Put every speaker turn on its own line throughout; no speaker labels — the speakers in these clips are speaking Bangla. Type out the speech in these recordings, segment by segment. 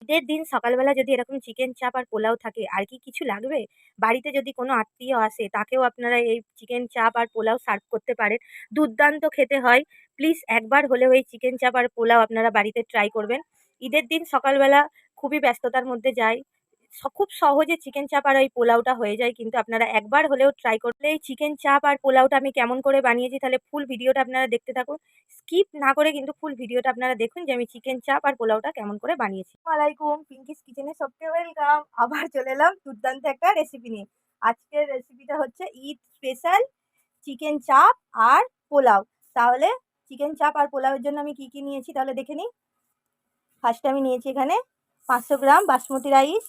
ঈদের দিন সকালবেলা যদি এরকম চিকেন চাপ আর পোলাও থাকে আর কি কিছু লাগবে? বাড়িতে যদি কোনো আত্মীয় আসে তাকেও আপনারা এই চিকেন চাপ আর পোলাও সার্ভ করতে পারেন। দুর্দান্ত খেতে হয়। প্লিজ একবার হলেও এই চিকেন চাপ আর পোলাও আপনারা বাড়িতে ট্রাই করবেন। ঈদের দিন সকালবেলা খুবই ব্যস্ততার মধ্যে যাই। খুব সহজে চিকেন চাপ আর এই পোলাওটা হয়ে যায়, কিন্তু আপনারা একবার হলেও ট্রাই করলে এই চিকেন চাপ আর পোলাওটা আমি কেমন করে বানিয়েছি তাহলে ফুল ভিডিওটা আপনারা দেখতে থাকুন। স্কিপ না করে কিন্তু ফুল ভিডিওটা আপনারা দেখুন যে আমি চিকেন চাপ আর পোলাওটা কেমন করে বানিয়েছি। আসসালামাইকুম, পিঙ্কিস কিচেনে সবকে ওয়েলকাম। আবার চলে এলাম দুর্দান্ত একটা রেসিপি নিয়ে। আজকের রেসিপিটা হচ্ছে ঈদ স্পেশাল চিকেন চাপ আর পোলাও। তাহলে চিকেন চাপ আর পোলাওয়ের জন্য আমি কি কি নিয়েছি তাহলে দেখে নিই। ফার্স্টে আমি নিয়েছি এখানে 500 গ্রাম বাসমতি রাইস,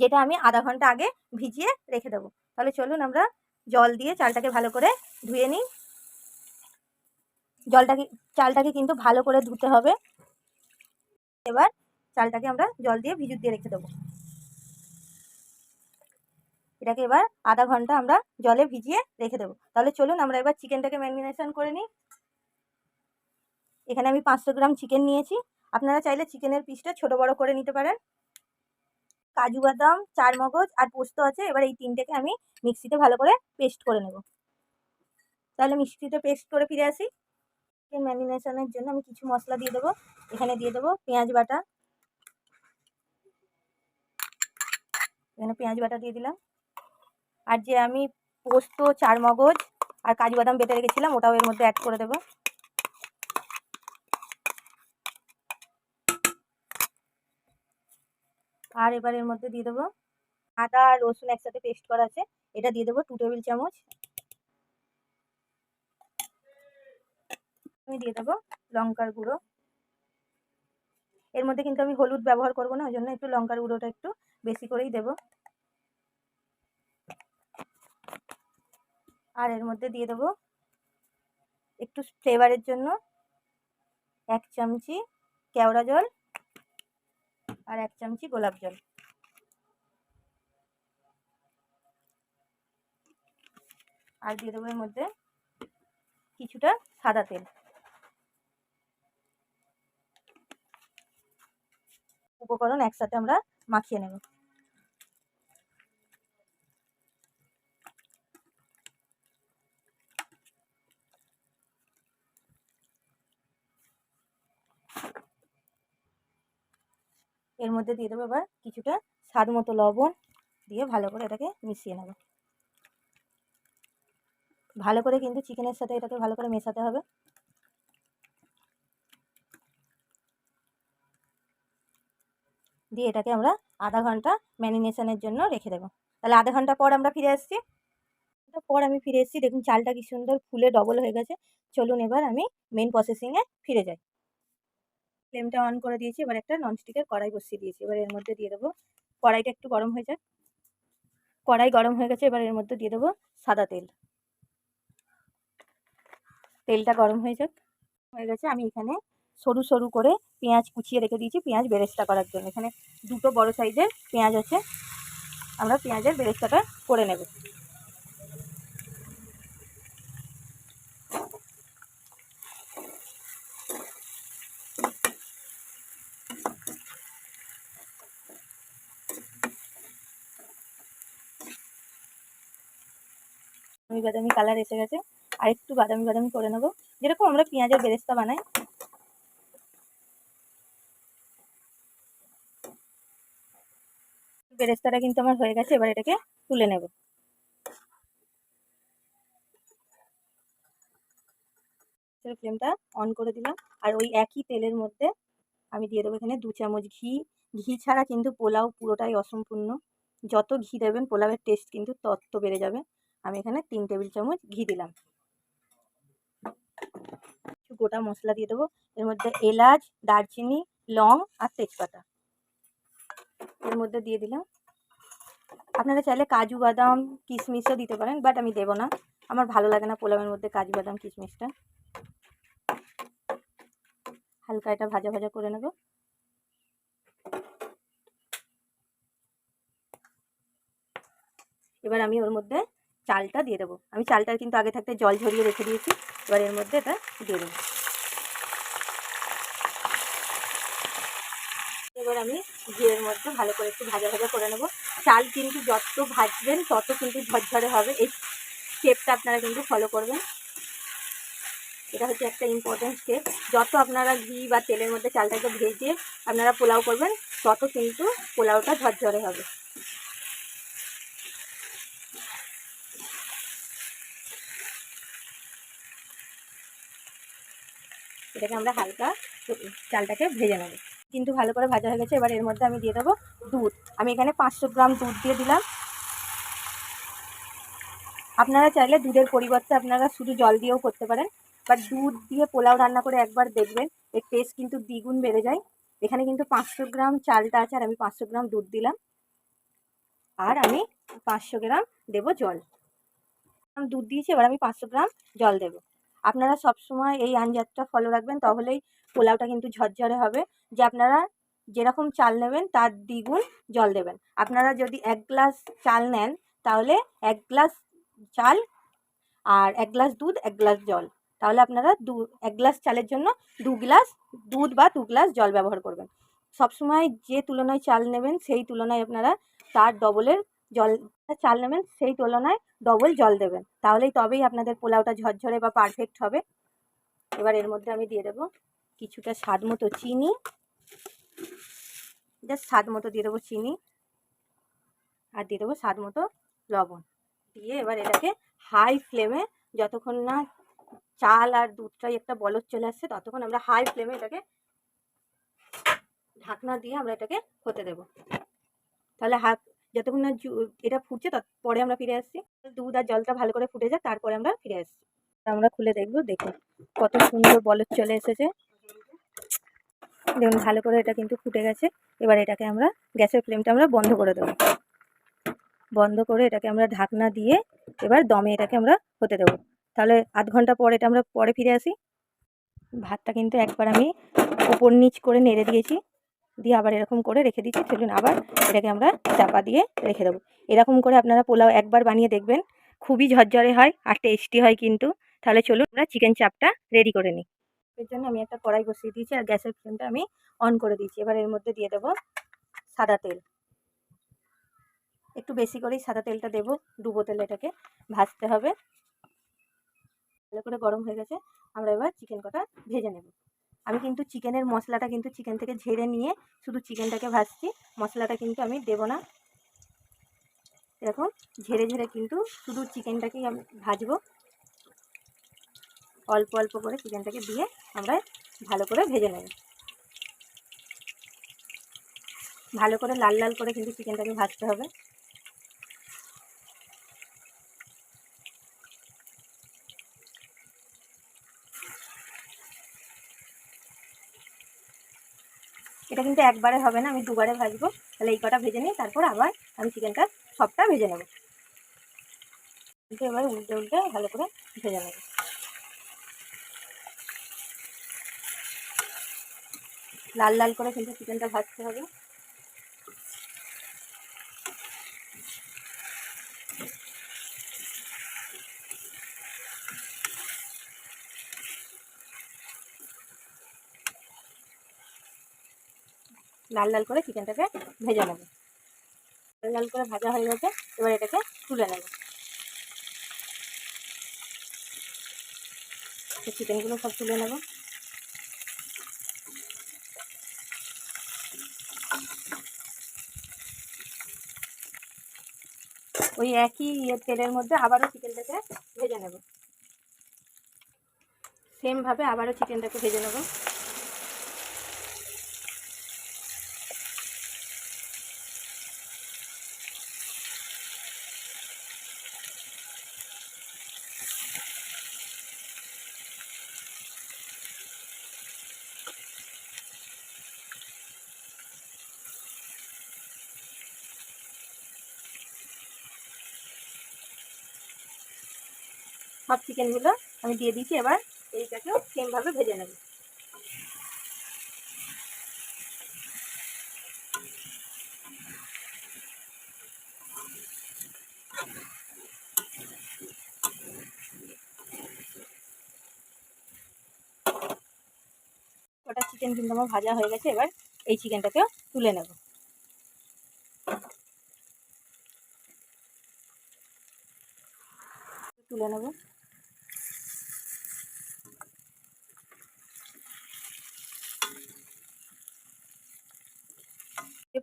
যেটা আমি আধা ঘন্টা আগে ভিজিয়ে রেখে দেবো। তাহলে চলুন আমরা জল দিয়ে চালটাকে ভালো করে ধুয়ে নিই। চালটাকে কিন্তু ভালো করে ধুতে হবে। এবার চালটাকে আমরা জল দিয়ে ভিজুত দিয়ে রেখে দেবো। এটাকে এবার আধা ঘন্টা আমরা জলে ভিজিয়ে রেখে দেবো। তাহলে চলুন আমরা এবার চিকেনটাকে ম্যারিনেশন করে নিই। এখানে আমি 500 গ্রাম চিকেন নিয়েছি। আপনারা চাইলে চিকেনের পিসটা ছোট বড় করে নিতে পারেন। কাজু বাদাম, চারমগজ আর পোস্ত আছে। এবার এই তিনটেকে আমি মিক্সিতে ভালো করে পেস্ট করে নেব। তাহলে মিক্সিতে পেস্ট করে ফিরে আসি। চিকেন ম্যারিনেশনের জন্য আমি কিছু মশলা দিয়ে দেবো। এখানে দিয়ে দেবো পেঁয়াজ বাটা। এখানে পেঁয়াজ বাটা দিয়ে দিলাম। আর যে আমি পোস্ত, চারমগজ আর কাজু বাদাম বেটে রেখেছিলাম ওটাও এর মধ্যে অ্যাড করে দেবো। আর এবার এর মধ্যে দিয়ে দেবো আদা আর রসুন একসাথে পেস্ট করা আছে, এটা দিয়ে দেবো 2 টেবিল চামচ। আমি দিয়ে দেবো লঙ্কার গুঁড়ো। এর মধ্যে কিন্তু আমি হলুদ ব্যবহার করব না, ওই জন্য একটু লঙ্কার গুঁড়োটা একটু বেশি করেই দেবো। আর এর মধ্যে দিয়ে দেবো একটু ফ্লেভারের জন্য 1 চামচি কেওড়া জল আর 1 চামচি গোলাপ জল। আর দিয়ে দেবো এর মধ্যে কিছুটা সাদা তেল। উপকরণ একসাথে আমরা মাখিয়ে নেব। এর মধ্যে দিয়ে দেবো এবার কিছুটা স্বাদ মতো লবণ দিয়ে ভালো করে এটাকে মিশিয়ে নেব। ভালো করে কিন্তু চিকেনের সাথে এটাকে ভালো করে মেশাতে হবে। দিয়ে এটাকে আমরা আধা ঘন্টা ম্যারিনেশনের জন্য রেখে দেবো। তাহলে আধা ঘন্টা পর আমরা ফিরে আসছি। আমি ফিরে এসেছি, দেখুন চালটা কি সুন্দর ফুলে ডবল হয়ে গেছে। চলুন এবার আমি মেন প্রসেসিংয়ে ফিরে যাই। ফ্লেমটা অন করে দিয়েছি। এবার একটা ননস্টিকের কড়াই বসিয়ে দিয়েছি। এবার এর মধ্যে দিয়ে দেবো, কড়াইটা একটু গরম হয়ে যাক। কড়াই গরম হয়ে গেছে। এবার এর মধ্যে দিয়ে দেবো সাদা তেল। তেলটা গরম হয়ে যাক। হয়ে গেছে। আমি এখানে সরু সরু করে পেঁয়াজ কুচিয়ে রেখে দিয়েছি পেঁয়াজ বেরেস্তা করার জন্য। এখানে 2টো বড় সাইজের পেঁয়াজ আছে। আমরা পেঁয়াজের বেরেস্তাটা করে নেব। বাদামি কালার এসে গেছে। আর একটু বাদামি বাদামি করে নেব, যেরকম আমরা পেঁয়াজের বেরেস্তা বানাই। বেরেস্তাটা কিন্তু আমার হয়ে গেছে। এবার এটাকে তুলে নেব। ফ্লেমটা অন করে দিলাম। আর ওই একই তেলের মধ্যে আমি দিয়ে দেবো এখানে 2 চামচ ঘি। ঘি ছাড়া কিন্তু পোলাও পুরোটাই অসম্পূর্ণ। যত ঘি দেবেন পোলাওয়ের টেস্ট কিন্তু তত বেড়ে যাবে। আমি এখানে 3 টেবিল চামচ ঘি দিলাম। কিছু গোটা মশলা দিয়ে দেবো। এর মধ্যে এলাচ, দারচিনি, লং আর তেজপাতা এর মধ্যে দিয়ে দিলাম। আপনারা চাইলে কাজু বাদাম কিশমিশও দিতে পারেন, বাট আমি দেবো না। আমার ভালো লাগে না পোলাওয়ের মধ্যে কাজু বাদাম কিশমিশটা। হালকা এটা ভাজা ভাজা করে নেব। এবার আমি ওর মধ্যে চালটা দিয়ে দেবো। আমি চালটার কিন্তু আগে থাকতে জল ঝরিয়ে রেখে দিয়েছি। এবার এর মধ্যে এটা দিয়ে দেবো। এবার আমি ঘিয়ের মধ্যে ভালো করে একটু ভাজা ভাজা করে নেব। চাল কিন্তু যত ভাজবেন তত কিন্তু ঝরঝরে হবে। এই স্টেপটা আপনারা কিন্তু ফলো করবেন। এটা হচ্ছে একটা ইম্পর্টেন্ট স্টেপ। যত আপনারা ঘি বা তেলের মধ্যে চালটাকে ভেজে আপনারা পোলাও করবেন তত কিন্তু পোলাওটা ঝরঝরে হবে। এটাকে আমরা হালকা চালটাকে ভেজে নেব। কিন্তু ভালো করে ভাজা হয়ে গেছে। এবার এর মধ্যে আমি দিয়ে দেবো দুধ। আমি এখানে 500 গ্রাম দুধ দিয়ে দিলাম। আপনারা চাইলে দুধের পরিবর্তে আপনারা শুধু জল দিয়েও করতে পারেন, বাট দুধ দিয়ে পোলাও রান্না করে একবার দেখবেন, এর টেস্ট কিন্তু দ্বিগুণ বেড়ে যায়। এখানে কিন্তু 500 গ্রাম চালটা আছে আর আমি 500 গ্রাম দুধ দিলাম, আর আমি 500 গ্রাম দেবো জল। দুধ দিয়েছি, এবার আমি 500 গ্রাম জল দেবো। আপনারা সবসময় এই আঞ্জাতটা ফলো রাখবেন, তাহলেই পোলাওটা কিন্তু ঝরঝরে হবে। যে আপনারা যেরকম চাল নেবেন তার দ্বিগুণ জল দেবেন। আপনারা যদি 1 গ্লাস চাল নেন তাহলে 1 গ্লাস চাল আর 1 গ্লাস দুধ 1 গ্লাস জল, তাহলে আপনারা 1 গ্লাস চালের জন্য 2 গ্লাস দুধ বা 2 গ্লাস জল ব্যবহার করবেন। সবসময় যে তুলনায় চাল নেবেন সেই তুলনায় আপনারা তার ডবলের জল, চাল নেবেন সেই তুলনায় ডবল জল দেবেন, তবেই আপনাদের পোলাওটা ঝরঝরে বা পারফেক্ট হবে। এবার এর মধ্যে আমি দিয়ে দেবো কিছুটা স্বাদ মতো চিনি, জাস্ট স্বাদ মতো দিয়ে দেবো চিনি, আর দিয়ে দেবো স্বাদ মতো লবণ। দিয়ে এবার এটাকে হাই ফ্লেমে, যতক্ষণ না চাল আর দুধটাই একটা বলক চলে আসছে ততক্ষণ আমরা হাই ফ্লেমে এটাকে ঢাকনা দিয়ে আমরা এটাকে হতে দেবো। তাহলে যতক্ষণ না এটা ফুটছে পরে আমরা ফিরে আসছি। দুধ আর জলটা ভালো করে ফুটে যায়, তারপরে আমরা ফিরে আসছি। আমরা খুলে দেখবো। দেখুন কত সুন্দর বলক চলে এসেছে। দেখুন ভালো করে এটা কিন্তু ফুটে গেছে। এবার এটাকে আমরা গ্যাসের ফ্লেমটা আমরা বন্ধ করে দেবো। বন্ধ করে এটাকে আমরা ঢাকনা দিয়ে এবার দমে এটাকে আমরা হতে দেবো। তাহলে আধ ঘন্টা পর এটা আমরা পরে ফিরে আসি। ভাতটা কিন্তু একবার আমি উপর নিচ করে নেড়ে দিয়েছি, দিয়ে আবার এরকম করে রেখে দিচ্ছি। চলুন আবার এটাকে আমরা চাপা দিয়ে রেখে দেবো। এরকম করে আপনারা পোলাও একবার বানিয়ে দেখবেন, খুবই ঝরঝরে হয় আর টেস্টি হয় কিন্তু। তাহলে চলুন আমরা চিকেন চাপটা রেডি করে নিই। এর জন্য আমি একটা কড়াই বসিয়ে দিয়েছি আর গ্যাসের ফ্লেমটা আমি অন করে দিয়েছি। এবার এর মধ্যে দিয়ে দেবো সাদা তেল। একটু বেশি করেই সাদা তেলটা দেবো, ডুবো তেলে এটাকে ভাজতে হবে। ভালো করে গরম হয়ে গেছে, আমরা এবার চিকেন কটা ভেজে নেব। আমি কিন্তু চিকেনের মশলাটা কিন্তু চিকেন থেকে ঝেড়ে নিয়ে শুধু চিকেনটাকে ভাজছি, মশলাটা কিন্তু আমি দেবো না। এরকম ঝেড়ে ঝেড়ে কিন্তু শুধু চিকেনটাকেই আমি ভাজবো। অল্প অল্প করে চিকেনটাকে দিয়ে আমরা ভালো করে ভেজে নেব। ভালো করে লাল লাল করে কিন্তু চিকেনটাকে ভাজতে হবে। এটা কিন্তু একবারে হবে না, আমি দুবারে ভাজবো। তাহলে এই কটা ভেজে নিই, তারপর আবার আমি চিকেনটা সবটা ভেজে নেব। কিন্তু এবার উল্টে উল্টে ভালো করে ভেজে নেব। লাল লাল করে কিন্তু চিকেনটা ভাজতে হবে। লাল লাল করে চিকেনটাকে ভেজে নেব। লাল লাল করে ভাজা হয়ে গেছে, এবার এটাকে তুলে নেব। চিকেনগুলো সব তুলে নেব। ওই একই তেলের মধ্যে আবারও চিকেনটাকে ভেজে নেব। সেমভাবে আবারও চিকেনটাকে ভেজে নেব। সব চিকেনগুলো আমি দিয়ে দিচ্ছি, এবার এইটাকেও সেমভাবে ভেজে নেব। ওটা চিকেন কিন্তু আমার ভাজা হয়ে গেছে, এবার এই চিকেনটাকেও তুলে নেব। তুলে নেব।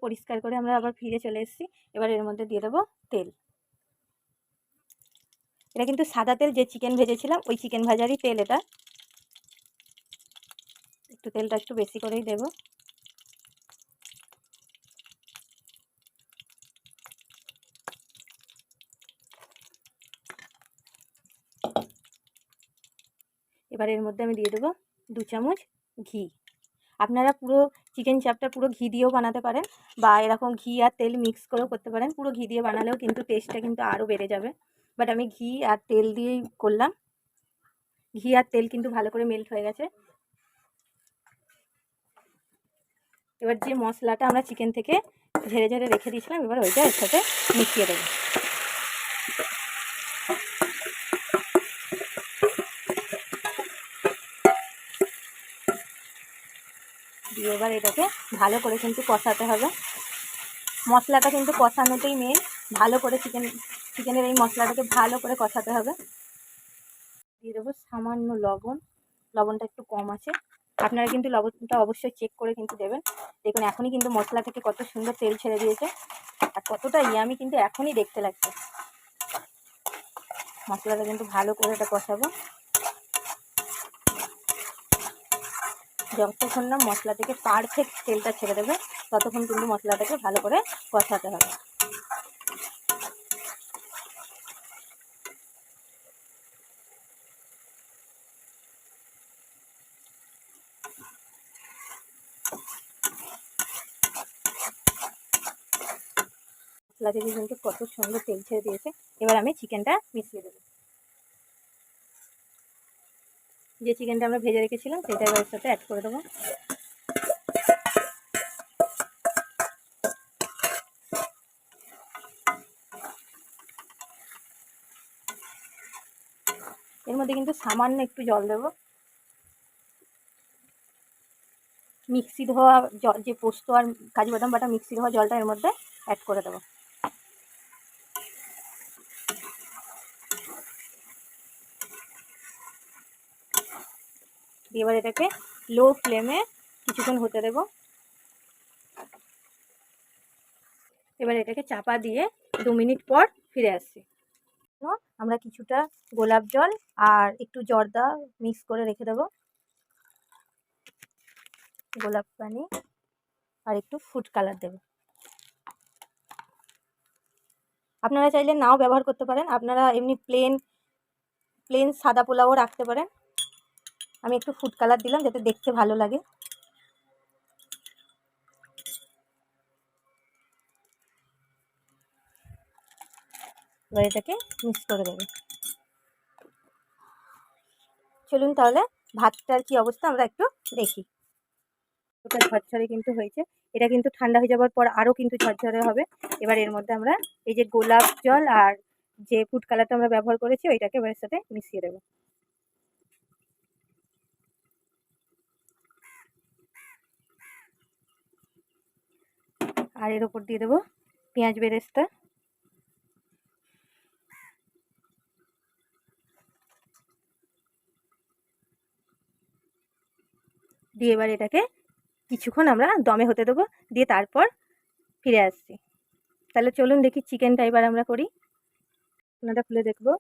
পরিষ্কার করে আমরা আবার ফিরে চলে এসেছি। এবার এর মধ্যে দিয়ে দেবো তেল। এটা কিন্তু সাদা তেল, যে চিকেন ভেজেছিলাম ওই চিকেন ভাজারই তেল এটা। একটু তেলটা একটু বেশি করেই দেব। এবার এর মধ্যে আমি দিয়ে দেবো 2 চামচ ঘি। আপনারা পুরো চিকেন চাপটা পুরো ঘি দিয়েও বানাতে পারেন, বা এরকম ঘি আর তেল মিক্স করেও করতে পারেন। পুরো ঘি দিয়ে বানালেও কিন্তু টেস্টটা কিন্তু আরও বেড়ে যাবে, বাট আমি ঘি আর তেল দিয়েই করলাম। ঘি আর তেল কিন্তু ভালো করে মেল্ট হয়ে গেছে। এবার যে মশলাটা আমরা চিকেন থেকে ঝেড়ে ঝেড়ে রেখে দিয়েছিলাম, এবার ওইটা এর সাথে মিশিয়ে দেবো। দিয়ে এবার এটাকে ভালো করে কিন্তু কষাতে হবে। মশলাটা কিন্তু কষানোতেই মেন, ভালো করে চিকেনের এই মশলাটাকে ভালো করে কষাতে হবে। দিয়ে দেবো সামান্য লবণ। লবণটা একটু কম আছে, আপনারা কিন্তু লবণটা অবশ্যই চেক করে কিন্তু দেবেন। দেখুন এখনই কিন্তু মশলা থেকে কত সুন্দর তেল ছেড়ে দিয়েছে, আর কতটা ইয়ামি কিন্তু এখনই দেখতে লাগছে। মশলাটা কিন্তু ভালো করে এটা কষাবো। যতক্ষণ না মশলা থেকে পারফেক্ট তেলটা ছেড়ে দেবে ততক্ষণ কিন্তু মশলাটাকে ভালো করে কষাতে হবে। মশলা থেকে কিন্তু কত সুন্দর তেল ছেড়ে দিয়েছে। এবার আমি চিকেনটা মিশিয়ে দেবো। যে চিকেনটা আমরা ভেজে রেখেছিলাম সেটা এবার এর সাথে অ্যাড করে দেবো। এর মধ্যে কিন্তু সামান্য একটু জল দেবো। মিক্সি ধোয়া জল, যে পোস্ত আর কাজু বাদাম বাটা মিক্সি ধোয়া জলটা এর মধ্যে অ্যাড করে দেবো। দিয়ে এবার এটাকে লো ফ্লেমে কিছুক্ষণ হতে দেবো। এবার এটাকে চাপা দিয়ে 2 মিনিট পর ফিরে আসছি। আমরা কিছুটা গোলাপ জল আর একটু জর্দা মিক্স করে রেখে দেবো। গোলাপ পানি আর একটু ফুড কালার দেবো। আপনারা চাইলে নাও ব্যবহার করতে পারেন, আপনারা এমনি প্লেন সাদা পোলাও রাখতে পারেন। আমি একটু ফুড কালার দিলাম যাতে দেখতে ভালো লাগে। এবার এটাকে মিক্স করে দেবে। চলুন তাহলে ভাতটার কি অবস্থা আমরা একটু দেখি। ওটা ঝরঝরে কিন্তু হয়েছে, এটা কিন্তু ঠান্ডা হয়ে যাওয়ার পর আরও কিন্তু ঝরঝরে হবে। এবার এর মধ্যে আমরা এই যে গোলাপ জল আর যে ফুড কালারটা আমরা ব্যবহার করেছি ওইটাকে এবার এর সাথে মিশিয়ে দেবো। আর এর ওপর দিয়ে দেবো পেঁয়াজ বেরেস্তা। দিয়ে এবার এটাকে কিছুক্ষণ আমরা দমে হতে দেবো, দিয়ে তারপর ফিরে আসছি। তাহলে চলুন দেখি চিকেনটা এবার আমরা করি। আপনারা খুলে দেখবো।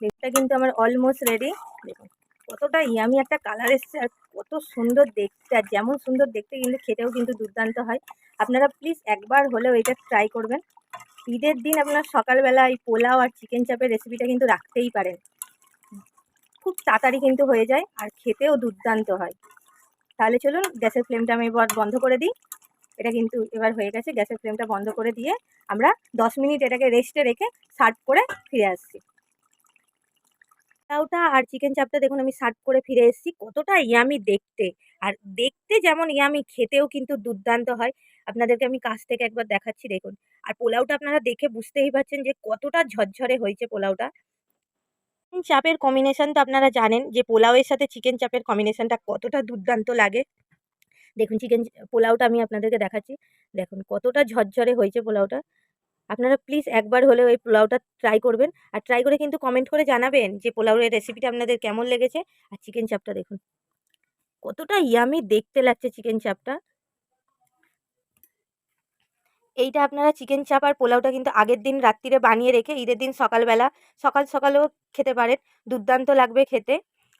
এটা কিন্তু আমার অলমোস্ট রেডি। দেখুন কতটা ইয়ামি একটা কালার এসছে, আর কত সুন্দর দেখতে, আর যেমন সুন্দর দেখতে কিন্তু খেতেও কিন্তু দুর্দান্ত হয়। আপনারা প্লিজ একবার হলেও এটা ট্রাই করবেন। ঈদের দিন আপনার সকালবেলা এই পোলাও আর চিকেন চাপের রেসিপিটা কিন্তু রাখতেই পারেন। খুব তাড়াতাড়ি কিন্তু হয়ে যায় আর খেতেও দুর্দান্ত হয়। তাহলে চলুন গ্যাসের ফ্লেমটা আমি এবার বন্ধ করে দিই। এটা কিন্তু এবার হয়ে গেছে। গ্যাসের ফ্লেমটা বন্ধ করে দিয়ে আমরা 10 মিনিট এটাকে রেস্টে রেখে সার্ভ করে ফিরে আসছি। পোলাওটা আর চিকেন চাপটা দেখুন আমি সার্ভ করে ফিরে এসেছি। কতটা ইয়ামি দেখতে, আর দেখতে যেমন ইয়ামি খেতেও কিন্তু দুর্দান্ত হয়। আপনাদেরকে আমি কাছ থেকে একবার দেখাচ্ছি দেখুন। আর পোলাওটা আপনারা দেখে বুঝতেই পারছেন যে কতটা ঝরঝরে হয়েছে পোলাওটা। চাপের কম্বিনেশন তো আপনারা জানেন যে পোলাওয়ের সাথে চিকেন চাপের কম্বিনেশনটা কতটা দুর্দান্ত লাগে। দেখুন চিকেন পোলাওটা আমি আপনাদেরকে দেখাচ্ছি। দেখুন কতটা ঝরঝরে হয়েছে পোলাওটা। আপনারা প্লিজ একবার হলেও এই পোলাওটা ট্রাই করবেন। আর ট্রাই করে কিন্তু কমেন্ট করে জানাবেন যে পোলাওয়ের রেসিপিটা আপনাদের কেমন লেগেছে। আর চিকেন চাপটা দেখুন কতটা ইয়াম্মি দেখতে লাগছে চিকেন চাপটা। এইটা আপনারা চিকেন চাপ আর পোলাওটা কিন্তু আগের দিন রাত্রিরে বানিয়ে রেখে ঈদের দিন সকালবেলা সকালেও খেতে পারেন। দুর্দান্ত লাগবে খেতে।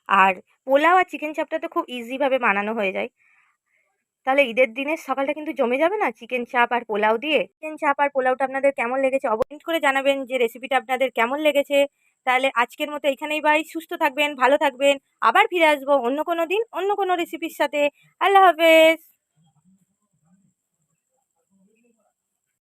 আর পোলাও আর চিকেন চাপটা তো খুব ইজিভাবে বানানো হয়ে যায়। তাহলে ঈদের দিনের সকালটা কিন্তু জমে যাবে না চিকেন চাপ আর পোলাও দিয়ে। চিকেন চাপ আর পোলাওটা আপনাদের কেমন লেগেছে অবশ্যই করে জানাবেন যে রেসিপিটা আপনাদের কেমন লেগেছে। তাহলে আজকের মতো এখানেই বাই। সুস্থ থাকবেন, ভালো থাকবেন। আবার ফিরে আসবো অন্য কোনো দিন অন্য কোনো রেসিপির সাথে। আল্লাহ হাফেজ।